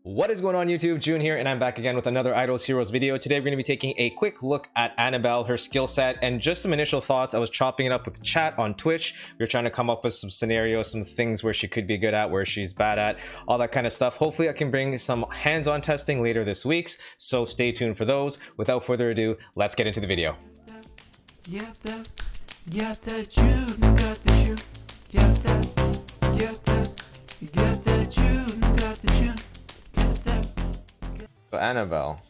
What is going on YouTube? Joon here, and I'm back again with another Idols Heroes video. Today we're going to be taking a quick look at Annabelle, her skill set, and just some initial thoughts. I was chopping it up with chat on Twitch. We were trying to come up with some scenarios, some things where she could be good at, where she's bad at, all that kind of stuff. Hopefully I can bring some hands-on testing later this week, so stay tuned for those. Without further ado, let's get into the video. Got that Joon, got the Joon, got that Joon, got the Joon. So Annabelle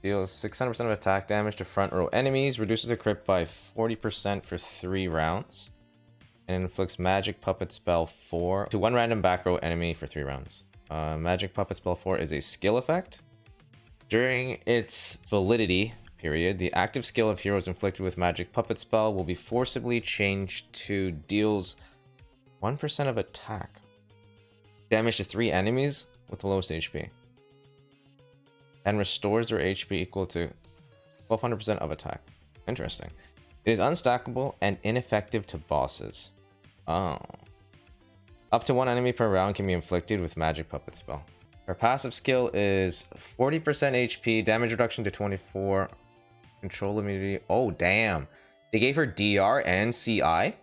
deals 600% of attack damage to front row enemies, reduces the crit by 40% for 3 rounds, and inflicts magic puppet spell 4 to one random back row enemy for 3 rounds. Magic puppet spell 4 is a skill effect. During its validity period, the active skill of heroes inflicted with magic puppet spell will be forcibly changed to deals 1% of attack damage to 3 enemies with the lowest HP, and restores their HP equal to 1200% of attack. Interesting. It is unstackable and ineffective to bosses. Oh. Up to 1 enemy per round can be inflicted with magic puppet spell. Her passive skill is 40% HP, damage reduction to 24, control immunity. Oh, damn. They gave her DR and CI?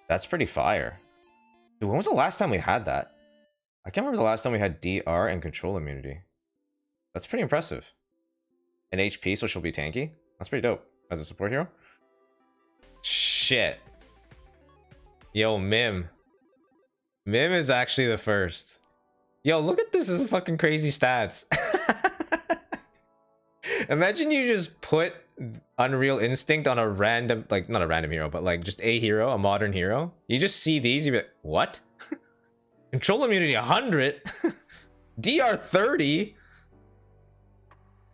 That's pretty fire. Dude, when was the last time we had that? I can't remember the last time we had DR and control immunity. That's pretty impressive. And HP, so she'll be tanky. That's pretty dope as a support hero. Shit. Yo, Mim. Mim is actually the first. Yo, look at this. This is fucking crazy stats. Imagine you just put Unreal Instinct on a random, like, not a random hero, but like just a hero, a modern hero. You just see these, you be like, what? Control immunity 100? DR 30?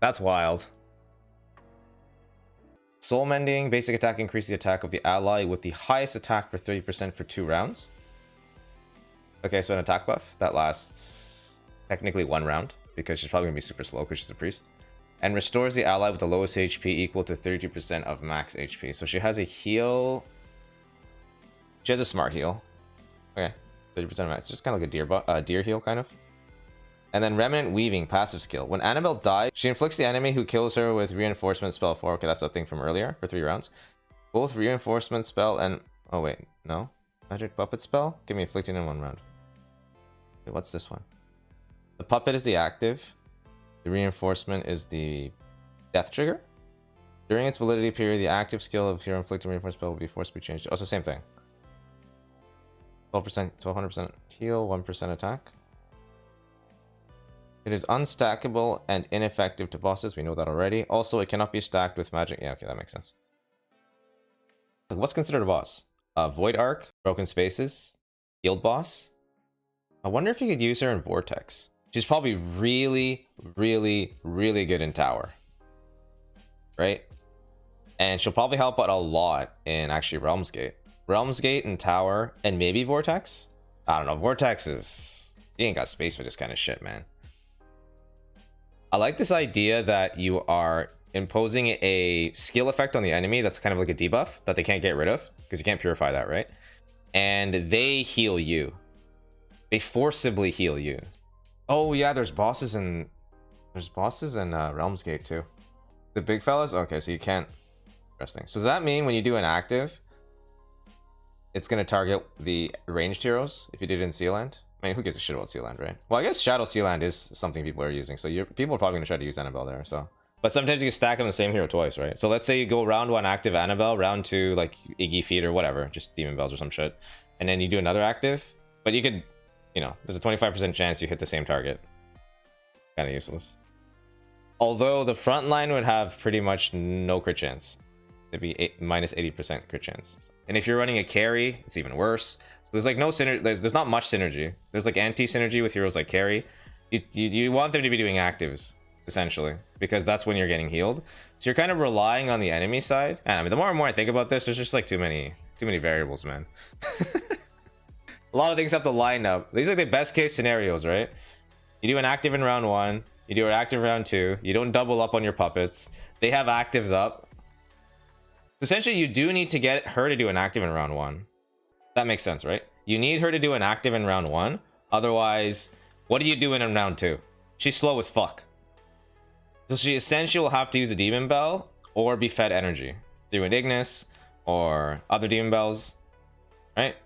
That's wild. Soul Mending, basic attack increases the attack of the ally with the highest attack for 30% for 2 rounds. Okay, so an attack buff that lasts technically 1 round, because she's probably gonna be super slow because she's a priest. And restores the ally with the lowest HP equal to 32% of max HP. So she has a heal. She has a smart heal. Okay, 30% of max. It's just kind of like a deer heal, kind of. And then Remnant Weaving, passive skill. When Annabelle dies, she inflicts the enemy who kills her with Reinforcement Spell 4. Okay, that's that thing from earlier for 3 rounds. Both Reinforcement Spell and... Oh, wait. No? Magic Puppet Spell? Give me inflicted in 1 round. Wait, what's this one? The Puppet is the active. The Reinforcement is the death trigger. During its validity period, the active skill of hero inflicting reinforcement spell will be forcibly changed. Oh, so same thing. 12%, 1200% heal, 1% attack. It is unstackable and ineffective to bosses. We know that already. Also, it cannot be stacked with magic. Yeah, okay, that makes sense. What's considered a boss? Void Arc, Broken Spaces, Healed Boss. I wonder if you could use her in Vortex. She's probably really, really, really good in Tower. Right? And she'll probably help out a lot in actually Realm's Gate. Realm's Gate and Tower and maybe Vortex? I don't know. Vortex is... You ain't got space for this kind of shit, man. I like this idea that you are imposing a skill effect on the enemy that's kind of like a debuff that they can't get rid of, because you can't purify that, right? And they heal you. They forcibly heal you. Oh yeah, there's bosses in Realm's Gate too. The big fellas? Okay, so you can't. Interesting. So does that mean when you do an active, it's gonna target the ranged heroes if you did it in Sealand? I mean, who gives a shit about Sealand, right? Well, I guess Shadow Sealand is something people are using, so people are probably gonna try to use Annabelle there. So, but sometimes you can stack on the same hero twice, right? So let's say you go round 1 active Annabelle, round 2 like Iggy Feet or whatever, just Demon Bells or some shit, and then you do another active. But you could, you know, there's a 25% chance you hit the same target. Kind of useless. Although the front line would have pretty much no crit chance. It'd be minus 80% crit chance. And if you're running a carry, it's even worse. So there's like no synergy. There's not much synergy. There's like anti-synergy with heroes like carry. You want them to be doing actives, essentially, because that's when you're getting healed. So you're kind of relying on the enemy side. And I mean, the more and more I think about this, there's just like too many variables, man. A lot of things have to line up. These are the best case scenarios, right? You do an active in round 1. You do an active round 2. You don't double up on your puppets. They have actives up. Essentially, you do need to get her to do an active in round 1. That makes sense, right? You need her to do an active in round 1, Otherwise, what are you doing in round 2? She's slow as fuck. So she essentially will have to use a Demon Bell or be fed energy through an Ignis or other Demon Bells, right?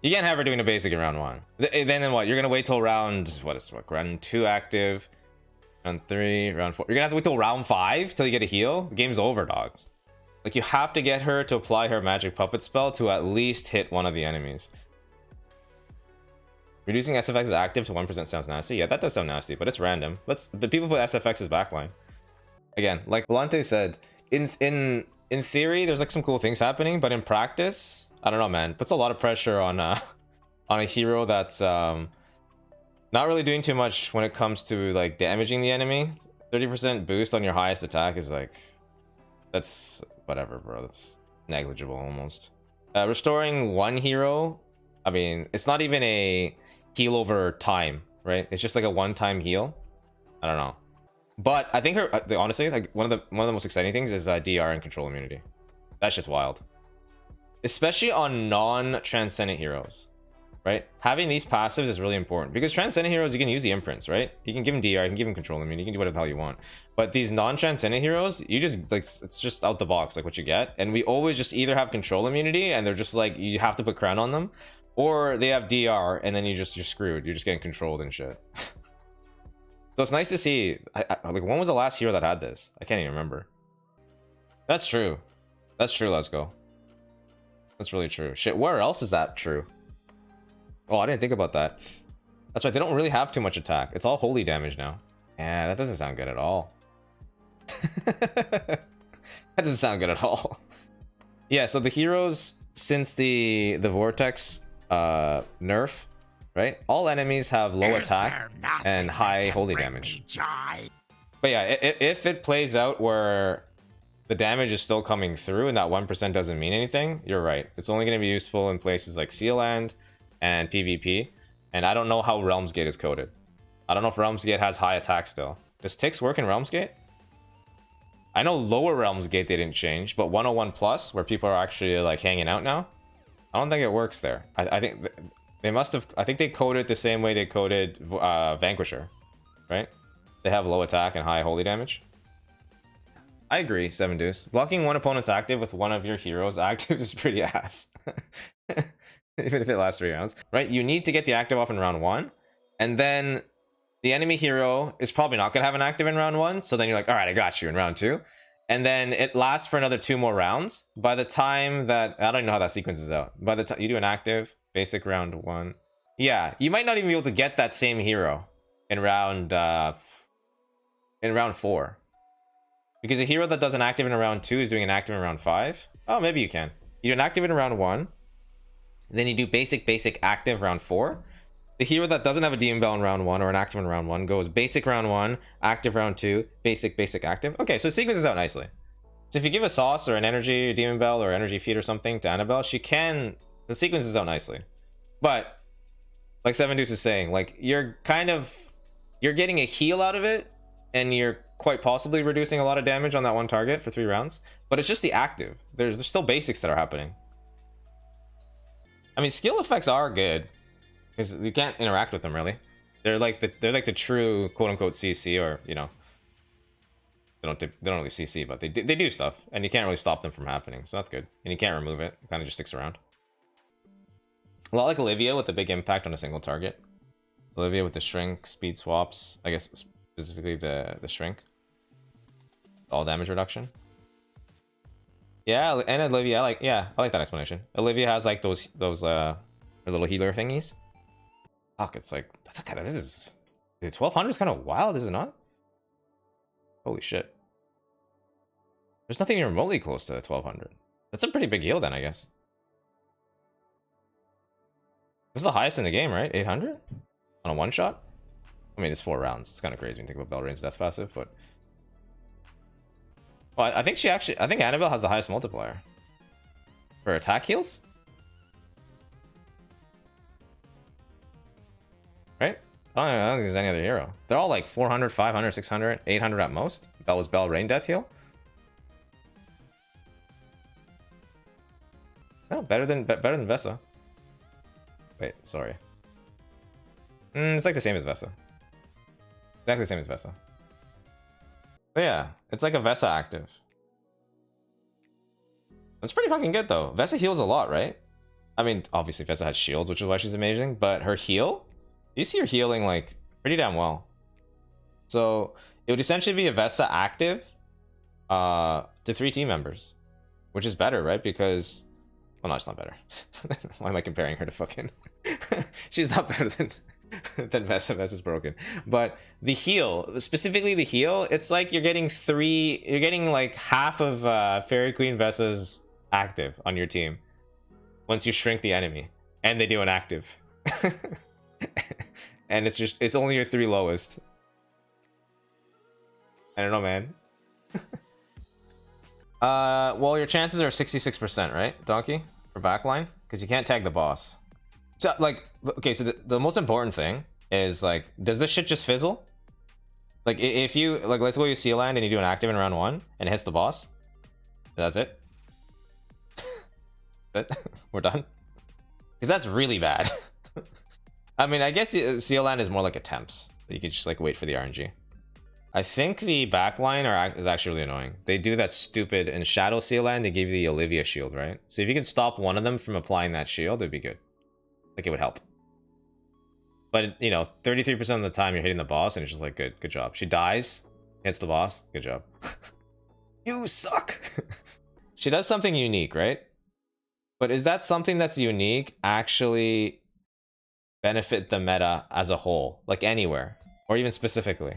You can't have her doing a basic in round 1. Then what? You're gonna wait till round round 2 active, round 3, round 4. You're gonna have to wait till round 5 till you get a heal. The game's over, dog. Like, you have to get her to apply her magic puppet spell to at least hit one of the enemies. Reducing SFX is active to 1% sounds nasty. Yeah, that does sound nasty, but it's random. But people put SFX as backline. Again, like Volante said, in theory, there's like some cool things happening, but in practice, I don't know, man. Puts a lot of pressure on a hero that's not really doing too much when it comes to like damaging the enemy. 30% boost on your highest attack is like, that's whatever, bro. That's negligible almost. Restoring one hero, I mean, it's not even a heal over time, right? It's just like a one-time heal. I don't know, but I think her honestly, like one of the most exciting things is DR and control immunity. That's just wild, especially on non-transcendent heroes, right? Having these passives is really important because transcendent heroes, you can use the imprints, right? You can give them DR, you can give them control immunity, you can do whatever the hell you want. But these non-transcendent heroes, you just like, it's just out the box like what you get. And we always just either have control immunity and they're just like, you have to put crown on them, or they have DR and then you're screwed. You're just getting controlled and shit. So it's nice to see. Like, when was the last hero that had this? I can't even remember. That's true. That's true. Let's go. That's really true. Shit, where else is that true? Oh, I didn't think about that. That's right. They don't really have too much attack. It's all holy damage now. Yeah, that doesn't sound good at all. That doesn't sound good at all. Yeah, so the heroes, since the Vortex nerf, right? All enemies have low attack and high holy damage. But yeah, if it plays out where the damage is still coming through and that 1% doesn't mean anything, you're right. It's only going to be useful in places like Sealand and PvP. And I don't know how Realms Gate is coded. I don't know if Realms Gate has high attack still. Does Tix work in Realms Gate? I know lower Realms Gate they didn't change, but 101 plus, where people are actually like hanging out now, I don't think it works there. I think they must have. I think they coded the same way they coded Vanquisher, right? They have low attack and high holy damage. I agree, 7 Deuce. Blocking one opponent's active with one of your heroes active is pretty ass. Even if it lasts 3 rounds, right? You need to get the active off in round 1, and then the enemy hero is probably not gonna have an active in round 1. So then you're like, all right, I got you in round 2. And then it lasts for another 2 more rounds. By the time that, I don't even know how that sequences out. By the time you do an active, basic round 1. Yeah, you might not even be able to get that same hero in round 4. Because a hero that does an active in round 2 is doing an active in round 5. Oh, maybe you can. You do an active in round 1. Then you do basic active round 4. The hero that doesn't have a Demon Bell in round 1 or an active in round 1 goes basic round 1, active round 2, basic, active. Okay, so it sequences out nicely. So if you give a sauce or an energy Demon Bell or energy feed or something to Annabelle, the sequences out nicely. But like 7 Deuce is saying, like you're getting a heal out of it, and you're quite possibly reducing a lot of damage on that one target for 3 rounds. But it's just the active. There's still basics that are happening. I mean, skill effects are good, because you can't interact with them really. They're like the true quote unquote CC, or you know, they don't really CC, but they do stuff, and you can't really stop them from happening. So that's good, and you can't remove it. It kind of just sticks around. A lot like Olivia with a big impact on a single target. Olivia with the shrink, speed swaps. I guess specifically the shrink. All damage reduction. Yeah, and Olivia, I like that explanation. Olivia has like those her little healer thingies. Fuck, it's like, this is, dude, 1200 is kind of wild, is it not? Holy shit. There's nothing remotely close to 1200. That's a pretty big heal then, I guess. This is the highest in the game, right? 800 on a one shot. I mean, it's 4 rounds. It's kind of crazy when you think about Belrain's death passive, but well, I think Annabelle has the highest multiplier for attack heals, right? I don't think there's any other hero. They're all like 400, 500, 600, 800 at most. That was Belrain death heal. No, better than Vesa. Wait, sorry. It's like the same as Vesa. Exactly the same as Vesa. But yeah, it's like a Vesa active. That's pretty fucking good though. Vesa heals a lot, right? I mean, obviously Vesa has shields, which is why she's amazing, but her heal, you see her healing like pretty damn well. So it would essentially be a Vesa active to 3 team members, which is better, right? Because, well, no, it's not better. Why am I comparing her to fucking? She's not better than Vesa. Vesa's broken, but the heal, specifically the heal, it's like you're getting like half of Fairy Queen Vesa's active on your team once you shrink the enemy and they do an active. And it's only your 3 lowest. I don't know, man. Well, your chances are 66%, right, Donkey, for backline, because you can't tag the boss. So like, okay, so the most important thing is like, does this shit just fizzle? Like, if you like, let's go you seal land and you do an active in round 1 and it hits the boss, that's it. We're done. Because that's really bad. I mean, I guess seal land is more like attempts. You can just like wait for the RNG. I think the backline is actually really annoying. They do that stupid in Shadow Seal Land. They give you the Olivia shield, right? So if you can stop one of them from applying that shield, it'd be good. Like, it would help. But you know, 33% of the time you're hitting the boss, and it's just like, good job. She dies, hits the boss, good job. You suck. She does something unique, right? But is that something that's unique actually benefit the meta as a whole, like anywhere, or even specifically?